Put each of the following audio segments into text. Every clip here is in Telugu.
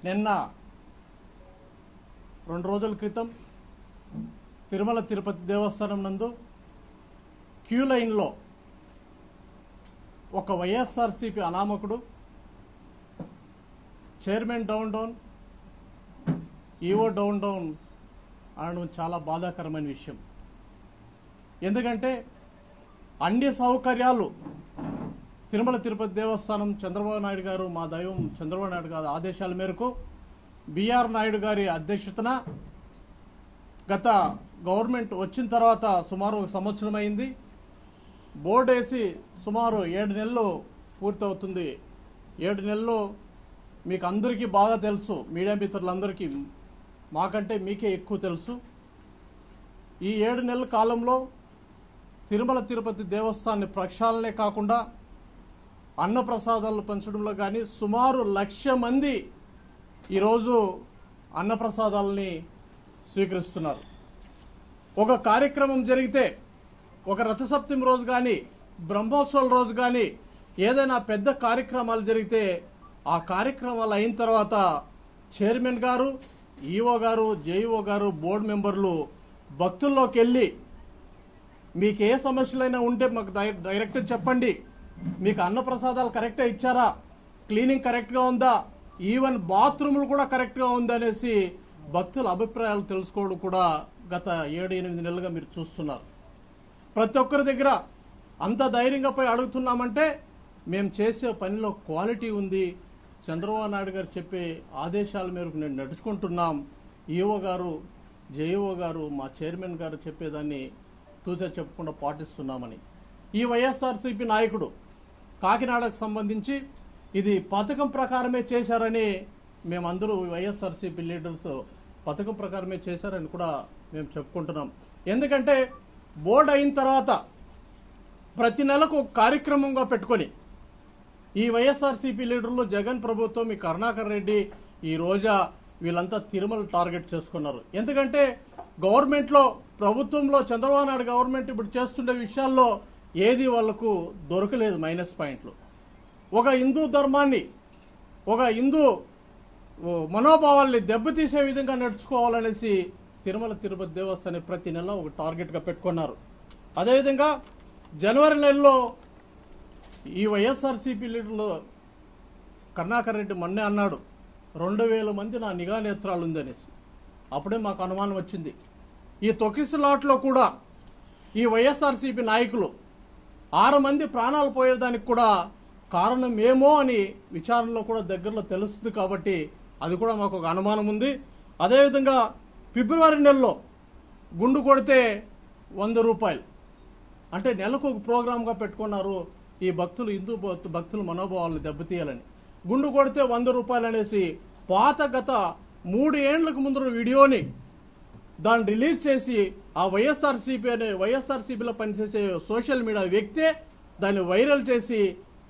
నిన్న 2 రోజుల క్రితం తిరుమల తిరుపతి దేవస్థానం నందు క్యూ లైన్లో ఒక వైఎస్ఆర్సీపీ అనామకుడు chairman down down EO down down అనడం చాలా బాధాకరమైన విషయం. ఎందుకంటే అన్ని సౌకర్యాలు తిరుమల తిరుపతి దేవస్థానం చంద్రబాబు నాయుడు గారు, మా దైవం చంద్రబాబు నాయుడు గారి ఆదేశాల మేరకు బిఆర్ నాయుడు గారి అధ్యక్షతన గత గవర్నమెంట్ వచ్చిన తర్వాత సుమారు 1 సంవత్సరం అయింది. బోర్డు వేసి సుమారు 7 నెలలు పూర్తవుతుంది. 7 నెలలు మీకు అందరికీ బాగా తెలుసు, మీడియా మిత్రులందరికీ మాకంటే మీకే ఎక్కువ తెలుసు. ఈ 7 నెలల కాలంలో తిరుమల తిరుపతి దేవస్థానాన్ని ప్రక్షాళనే కాకుండా అన్నప్రసాదాలు పంచడంలో కానీ సుమారు 1,00,000 మంది ఈరోజు అన్నప్రసాదాలని స్వీకరిస్తున్నారు. ఒక కార్యక్రమం జరిగితే, ఒక రథసప్తమి రోజు కానీ, బ్రహ్మోత్సవాల రోజు కానీ, ఏదైనా పెద్ద కార్యక్రమాలు జరిగితే ఆ కార్యక్రమాలు అయిన తర్వాత చైర్మన్ గారు, ఈఓ గారు, జేఈఓ గారు, బోర్డు మెంబర్లు భక్తుల్లోకి వెళ్ళి మీకు ఏ సమస్యలైనా ఉంటే మాకు డైరెక్ట్ చెప్పండి, మీకు అన్నప్రసాదాలు కరెక్ట్గా ఇచ్చారా, క్లీనింగ్ కరెక్ట్గా ఉందా, ఈవెన్ బాత్రూములు కూడా కరెక్ట్గా ఉందా అనేసి భక్తుల అభిప్రాయాలు తెలుసుకోవడం కూడా గత 7-8 నెలలుగా మీరు చూస్తున్నారు. ప్రతి ఒక్కరి దగ్గర అంత ధైర్యంగా పోయి అడుగుతున్నామంటే మేము చేసే పనిలో క్వాలిటీ ఉంది, చంద్రబాబు నాయుడు గారు చెప్పే ఆదేశాల మేరకు నేను నడుచుకుంటున్నాం, ఈఓ గారు, జేఈఓ గారు, మా చైర్మన్ గారు చెప్పేదాన్ని తూచా చెప్పకుండా పాటిస్తున్నామని. ఈ వైఎస్ఆర్సీపీ నాయకుడు కాకినాడకు సంబంధించి ఇది పథకం ప్రకారమే చేశారని మేమందరూ వైఎస్ఆర్సీపీ లీడర్స్ పథకం ప్రకారమే చేశారని కూడా మేము చెప్పుకుంటున్నాం. ఎందుకంటే బోర్డు అయిన తర్వాత ప్రతి నెలకు ఒక కార్యక్రమంగా పెట్టుకొని ఈ వైఎస్ఆర్సీపీ లీడర్లు, జగన్ ప్రభుత్వం, ఈ కరుణాకర్ రెడ్డి, ఈ రోజా వీళ్ళంతా తిరుమల టార్గెట్ చేసుకున్నారు. ఎందుకంటే గవర్నమెంట్లో, ప్రభుత్వంలో చంద్రబాబు నాయుడు గవర్నమెంట్ ఇప్పుడు చేస్తుండే విషయాల్లో ఏది వాళ్లకు దొరకలేదు మైనస్ పాయింట్లు. ఒక హిందూ ధర్మాన్ని, ఒక హిందూ మనోభావాల్ని దెబ్బతీసే విధంగా నడుచుకోవాలనేసి తిరుమల తిరుపతి దేవస్థానం ప్రతి నెల ఒక టార్గెట్గా పెట్టుకున్నారు. అదేవిధంగా జనవరి నెలలో ఈ వైఎస్ఆర్సీపీ లీడర్లు కరుణాకర్ రెడ్డి మొన్నే అన్నాడు 2,000 మంది నా నిఘా నేత్రాలు ఉందనేసి. అప్పుడే మాకు అనుమానం వచ్చింది. ఈ తొక్కిసలాట్లో కూడా ఈ వైఎస్ఆర్సీపీ నాయకులు 6 మంది ప్రాణాలు పోయేదానికి కూడా కారణం ఏమో అని విచారణలో కూడా దగ్గరలో తెలుస్తుంది. కాబట్టి అది కూడా మాకు ఒక అనుమానం ఉంది. అదేవిధంగా ఫిబ్రవరి నెలలో గుండు కొడితే 100 రూపాయలు, అంటే నెలకు ఒక ప్రోగ్రాంగా పెట్టుకున్నారు ఈ భక్తులు, హిందూ భక్తుల మనోభావాలను దెబ్బతీయాలని. గుండు కొడితే 100 రూపాయలు అనేసి పాత గత 3 ఏళ్లకు ముందు వీడియోని దాన్ని రిలీజ్ చేసి ఆ వైఎస్ఆర్సీపీలో పనిచేసే సోషల్ మీడియా వ్యక్తే దాన్ని వైరల్ చేసి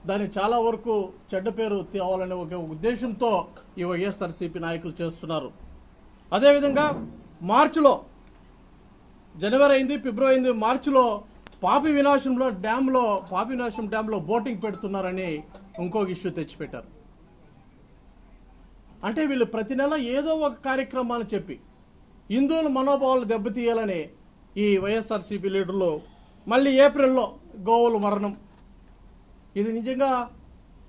దాన్ని చాలా వరకు చెడ్డ పేరు తేవాలనే ఒక ఉద్దేశంతో ఈ వైఎస్ఆర్సీపీ నాయకులు చేస్తున్నారు. అదేవిధంగా మార్చిలో, జనవరి అయింది, ఫిబ్రవరి అయింది, మార్చిలో పాపి వినాశం డ్యాంలో బోటింగ్ పెడుతున్నారని ఇంకొక ఇష్యూ తెచ్చిపెట్టారు. అంటే వీళ్ళు ప్రతి నెల ఏదో ఒక కార్యక్రమాన్ని చెప్పి హిందువుల మనోభావాలు దెబ్బతీయాలని ఈ వైఎస్ఆర్సీపీ లీడర్లు. మళ్ళీ ఏప్రిల్లో గోవుల మరణం, ఇది నిజంగా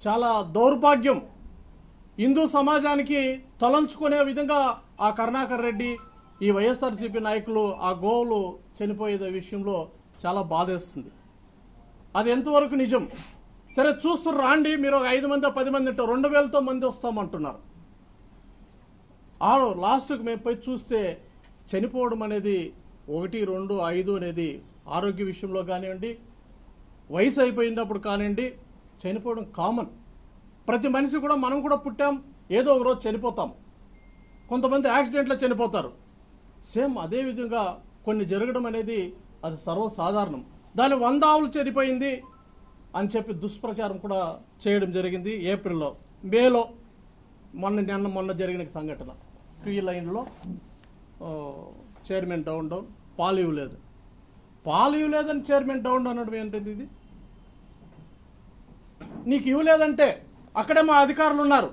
చాలా దౌర్భాగ్యం. హిందూ సమాజానికి తలంచుకునే విధంగా ఆ కరుణాకర్ రెడ్డి, ఈ వైఎస్ఆర్సీపీ నాయకులు ఆ గోవులు చనిపోయే విషయంలో చాలా బాధేస్తుంది. అది ఎంతవరకు నిజం? సరే చూస్తున్నారు, రాండి మీరు ఒక 5 మంది 10 మంది అంటే 2,000తో మంది వస్తామంటున్నారు. లాస్ట్కి మేము పోయి చూస్తే చనిపోవడం అనేది 1, 2, 5 అనేది ఆరోగ్య విషయంలో కానివ్వండి, వయసు అయిపోయినప్పుడు కానివ్వండి, చనిపోవడం కామన్. ప్రతి మనిషి కూడా, మనం కూడా పుట్టాం, ఏదో ఒక రోజు చనిపోతాం. కొంతమంది యాక్సిడెంట్లో చనిపోతారు. సేమ్ అదే విధంగా కొన్ని జరగడం అనేది అది సర్వసాధారణం. దాని 100 ఆవులు చనిపోయింది అని చెప్పి దుష్ప్రచారం కూడా చేయడం జరిగింది. ఏప్రిల్లో, మేలో మొన్న జరిగిన సంఘటన క్యూ లైన్లో చైర్మన్ డౌన్ డౌన్, పాలు ఇవ్వలేదని చైర్మన్ డౌన్ డౌన్ అనడం ఏంటంటే, ఇది నీకు ఇవ్వలేదంటే అక్కడే మా అధికారులు ఉన్నారు,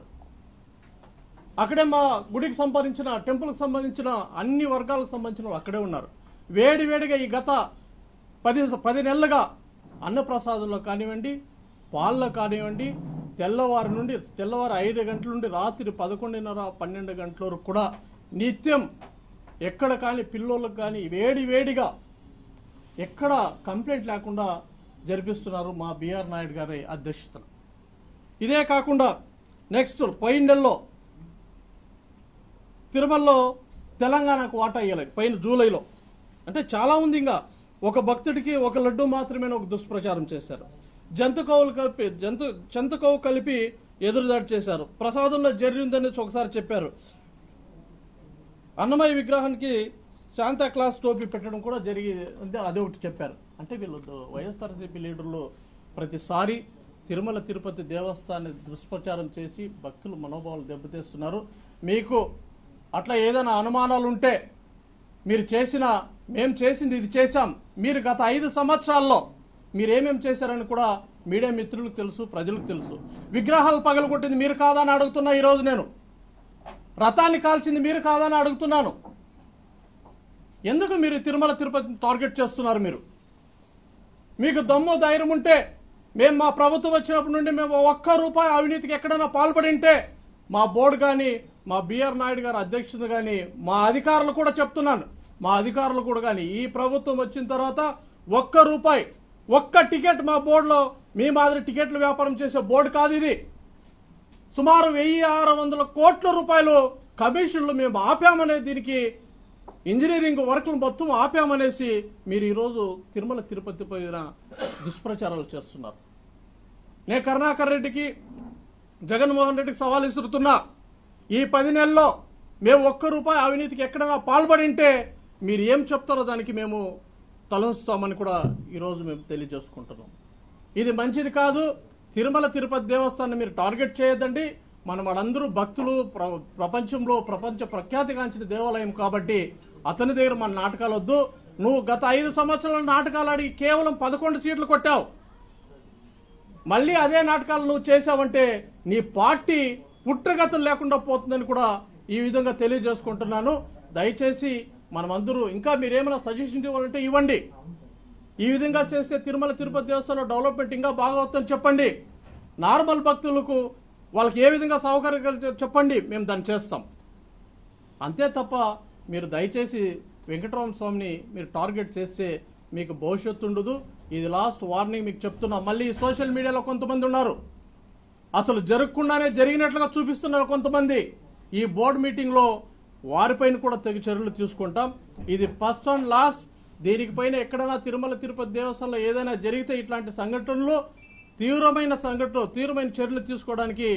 అక్కడే మా గుడికి సంబంధించిన టెంపుల్కి సంబంధించిన అన్ని వర్గాలకు సంబంధించిన అక్కడే ఉన్నారు. వేడివేడిగా ఈ గత 10 నెలలుగా అన్నప్రసాదంలో కానివ్వండి, పాల్లో కానివ్వండి, తెల్లవారు 5 గంటల నుండి రాత్రి 11:30, 12 గంటల వరకు కూడా నిత్యం ఎక్కడ కానీ పిల్లోళ్ళకు కానీ వేడివేడిగా ఎక్కడ కంప్లైంట్ లేకుండా జరిపిస్తున్నారు మా బిఆర్ నాయుడు గారి అధ్యక్షతన. ఇదే కాకుండా నెక్స్ట్ పోయిన నెలలో తిరుమలలో తెలంగాణకు వాటా ఇవ్వలేదు. పోయిన జూలైలో అంటే చాలా ఉంది. ఇంకా ఒక భక్తుడికి ఒక లడ్డు మాత్రమే ఒక దుష్ప్రచారం చేశారు. జంతుకవు కలిపి ఎదురుదాడి చేశారు. ప్రసాదంలో జరిగిందని ఒకసారి చెప్పారు. అన్నమయ్య విగ్రహానికి శాంతా క్లాస్ టోపీ పెట్టడం కూడా జరిగింది, అదే ఒకటి చెప్పారు. అంటే వీళ్ళు వైఎస్ఆర్సీపీ లీడర్లు ప్రతిసారి తిరుమల తిరుపతి దేవస్థానాన్ని దుష్ప్రచారం చేసి భక్తుల మనోభావాలు దెబ్బతీస్తున్నారు. మీకు అట్లా ఏదైనా అనుమానాలు ఉంటే మేము చేసింది ఇది చేశాం, మీరు గత 5 సంవత్సరాల్లో మీరేమేం చేశారని కూడా మీడియా మిత్రులకు తెలుసు, ప్రజలకు తెలుసు. విగ్రహాలు పగలగొట్టింది మీరు కాదని అడుగుతున్నా. ఈరోజు నేను రథాన్ని కాల్చింది మీరు కాదని అడుగుతున్నాను. ఎందుకు మీరు తిరుమల తిరుపతిని టార్గెట్ చేస్తున్నారు? మీకు దమ్ము ధైర్యం ఉంటే మేము మా ప్రభుత్వం వచ్చినప్పటి నుండి మేము ₹1 అవినీతికి ఎక్కడైనా పాల్పడి ఉంటే మా బోర్డు కానీ మా బిఆర్ నాయుడు గారి అధ్యక్షత కానీ మా అధికారులు కూడా చెప్తున్నాను, మా అధికారులు కూడా కానీ ఈ ప్రభుత్వం వచ్చిన తర్వాత ₹1 ఒక్క టికెట్ మా బోర్డులో మీ మాదిరి టికెట్లు వ్యాపారం చేసే బోర్డు కాదు ఇది. సుమారు 1,600 కోట్ల రూపాయలు కమిషన్లు మేము ఆపామనే, దీనికి ఇంజనీరింగ్ వర్క్లు మొత్తం ఆపామనేసి మీరు ఈరోజు తిరుమల తిరుపతి పైన దుష్ప్రచారాలు చేస్తున్నారు. నేను కరుణాకర్ రెడ్డికి, జగన్మోహన్ రెడ్డికి సవాల్ ఇస్తున్నా. ఈ 10 నెలల్లో మేము ₹1 అవినీతికి ఎక్కడైనా పాల్పడింటే మీరు ఏం చెప్తారో దానికి మేము తలంచుతామని కూడా ఈరోజు మేము తెలియజేసుకుంటున్నాం. ఇది మంచిది కాదు. తిరుమల తిరుపతి దేవస్థానాన్ని మీరు టార్గెట్ చేయొద్దండి. వాళ్ళందరూ భక్తులు, ప్రపంచ ప్రఖ్యాతిగాంచిన దేవాలయం కాబట్టి అతని దగ్గర మన నాటకాలు వద్దు. నువ్వు గత 5 సంవత్సరాల నాటకాలు ఆడి కేవలం 11 సీట్లు కొట్టావు. మళ్ళీ అదే నాటకాలు నువ్వు చేశావంటే నీ పార్టీ పుట్టగతులు లేకుండా పోతుందని కూడా ఈ విధంగా తెలియజేసుకుంటున్నాను. దయచేసి మనమందరూ ఇంకా మీరేమైనా సజెషన్ ఇవ్వాలంటే ఇవ్వండి. ఈ విధంగా చేస్తే తిరుమల తిరుపతి దేవస్థానంలో డెవలప్మెంట్ ఇంకా బాగా అవుతుందని చెప్పండి. నార్మల్ భక్తులకు వాళ్ళకి ఏ విధంగా సౌకర్యాలు చెప్పండి, మేము దాన్ని చేస్తాం. అంతే తప్ప మీరు దయచేసి వెంకటరమణ స్వామిని మీరు టార్గెట్ చేస్తే మీకు భవిష్యత్తు ఉండదు. ఇది లాస్ట్ వార్నింగ్ మీకు చెప్తున్నా. మళ్ళీ సోషల్ మీడియాలో కొంతమంది ఉన్నారు, అసలు జరగకుండానే జరిగినట్లుగా చూపిస్తున్నారు కొంతమంది. ఈ బోర్డు మీటింగ్లో వారిపైన కూడా తగు చర్యలు తీసుకుంటాం. ఇది ఫస్ట్ అండ్ లాస్ట్. దీనిపైన ఎక్కడైనా తిరుమల తిరుపతి దేవస్థానంలో ఏదైనా జరిగితే ఇట్లాంటి సంఘటనలు తీవ్రమైన చర్యలు తీసుకోవడానికి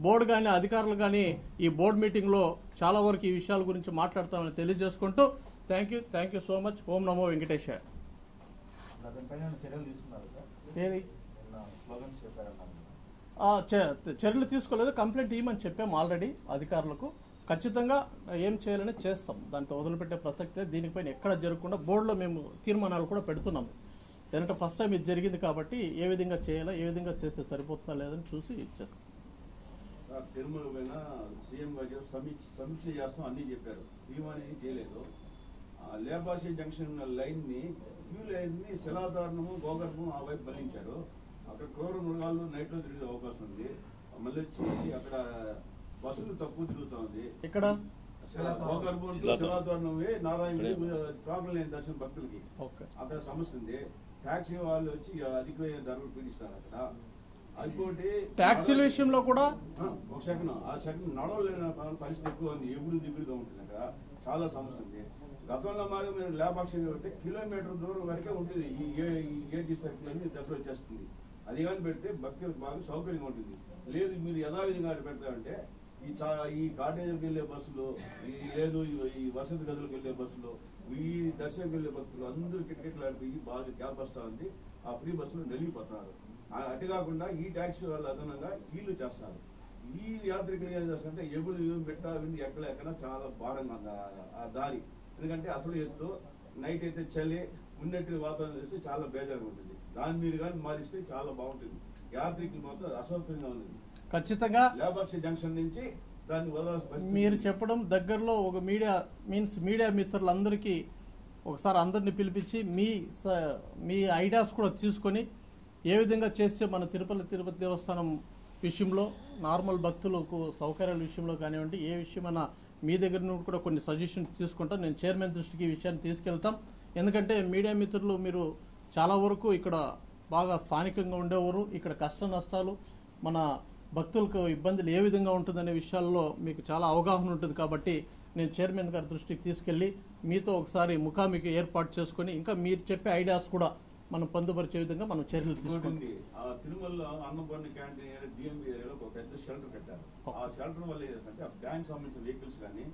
బోర్డు కానీ అధికారులు కానీ ఈ బోర్డు మీటింగ్లో చాలా వరకు ఈ విషయాల గురించి మాట్లాడతామని తెలియజేసుకుంటూ థ్యాంక్ యూ సో మచ్. ఓం నమో వెంకటేశాయ. చర్యలు తీసుకోలేదు, కంప్లైంట్ ఇవ్వమని చెప్పాము ఆల్రెడీ అధికారులకు. ఖచ్చితంగా ఏం చేయాలని చేస్తాం, దాంతో వదిలిపెట్టే ప్రసక్తే. దీనిపైన ఎక్కడ జరగకుండా బోర్డులో మేము తీర్మానాలు కూడా పెడుతున్నాము. ఎందుకంటే ఫస్ట్ టైం ఇది జరిగింది కాబట్టి ఏ విధంగా చేయాలో, ఏ విధంగా చేస్తే సరిపోతుందా లేదని చూసి ఇచ్చేస్తాం. తిరుమల పైన సీఎం గారు సమీక్ష చేస్తాం అన్ని చెప్పారు, సీఎం చేయలేదు. లేపాక్షి జంక్షన్ లైన్ ని క్యూ లైన్ ని శిలాధారణము గోగర్భం ఆ వైపు మళ్లించారు. అక్కడ క్రూర మృగాలు నైట్ లో తిరిగే అవకాశం ఉంది. మళ్ళీ వచ్చి అక్కడ బస్సులు తక్కువ తిరుగుతా ఉంది. ఇక్కడ గోగర్భం శిలాధారణమే నారాయణ ప్రాబ్లం లేని దర్శనం భక్తులకి అక్కడ సమస్య ఉంది. టాక్సీ వాళ్ళు వచ్చి అధికమైన ధరలు పీడిస్తారు అక్కడ. ఇంకోటి ట్యాక్సీల విషయంలో కూడా ఒక సెకండ్ నడవలేని పరిస్థితి ఎక్కువ ఉంది. ఎగురు దిగులుగా ఉంటుంది అక్కడ, చాలా సమస్య ఉంది. గతంలో మరి మీరు లేపాక్షి పెడితే కిలోమీటర్ దూరం వరకే ఉంటుంది. ఈ ఏటీ సర్కిల్ దగ్గర వచ్చేస్తుంది. అది కానీ పెడితే భక్తులకు బాగా సౌకర్యంగా ఉంటుంది. లేదు మీరు యథావిధిగా పెడతామంటే ఈ కాటేజీకి వెళ్లే బస్సులు, లేదు ఈ వసతి గదులకు వెళ్లే బస్సులు, ఈ దర్శనకు వెళ్లే భక్తులు అందరూ టికెట్లు ఆడిపోయి బాగా క్యాబ్ వస్తా ఉంది. ఆ ఫ్రీ బస్సులు నలిగిపోతున్నారు. అటు కాకుండా ఈ ట్యాక్సీ వాళ్ళు అదనంగా కీళ్లు చేస్తారు. ఈ యాత్రికులు ఏం చేస్తారంటే ఎగురు పెట్ట ఎక్కడ చాలా భారంగా ఉంది ఆ దారి. ఎందుకంటే అసలు ఎత్తు, నైట్ అయితే చలి, ఉన్నట్టు వాతావరణం చేస్తే చాలా బేజారుగా ఉంటుంది. దాన్ని మీరు కానీ మారిస్తే చాలా బాగుంటుంది. యాత్రికులు మాత్రం అసౌకర్యంగా ఉంది. ఖచ్చితంగా లేపాక్షి జంక్షన్ నుంచి దాన్ని వదలాల్సిన పరిస్థితి మీరు ఉంది. చెప్పడం దగ్గరలో ఒక మీడియా మిత్రులందరికీ ఒకసారి అందరిని పిలిపించి మీ ఐడియాస్ కూడా తీసుకొని ఏ విధంగా చేస్తే మన తిరుపతి దేవస్థానం విషయంలో నార్మల్ భక్తులకు సౌకర్యాల విషయంలో కానివ్వండి ఏ విషయమైనా మీ దగ్గర నుండి కూడా కొన్ని సజెషన్స్ తీసుకుంటాం. నేను చైర్మన్ దృష్టికి ఈ విషయాన్ని తీసుకెళ్తాం. ఎందుకంటే మీడియా మిత్రులు మీరు చాలా వరకు ఇక్కడ బాగా స్థానికంగా ఉండేవారు. ఇక్కడ కష్ట నష్టాలు మన భక్తులకు ఇబ్బందులు ఏ విధంగా ఉంటుందనే విషయాల్లో మీకు చాలా అవగాహన ఉంటుంది. కాబట్టి నేను చైర్మన్ గారి దృష్టికి తీసుకెళ్లి మీతో ఒకసారి ముఖాముఖి ఏర్పాటు చేసుకుని ఇంకా మీరు చెప్పే ఐడియాస్ కూడా మనం పొందుపరిచే విధంగా మనం చర్యలు తీసుకుంటాం. ఇంకోటి, ఆ తిరుమలలో అన్నపూర్ణ క్యాంటీన్ ఏరియా డిఎంబీ ఏరియాలో ఒక పెద్ద షెల్టర్ కట్టారు. ఆ షెల్టర్ వల్ల ఏంటంటే ఆ బ్యాంక్ సంబంధించిన వెహికల్స్ కానీ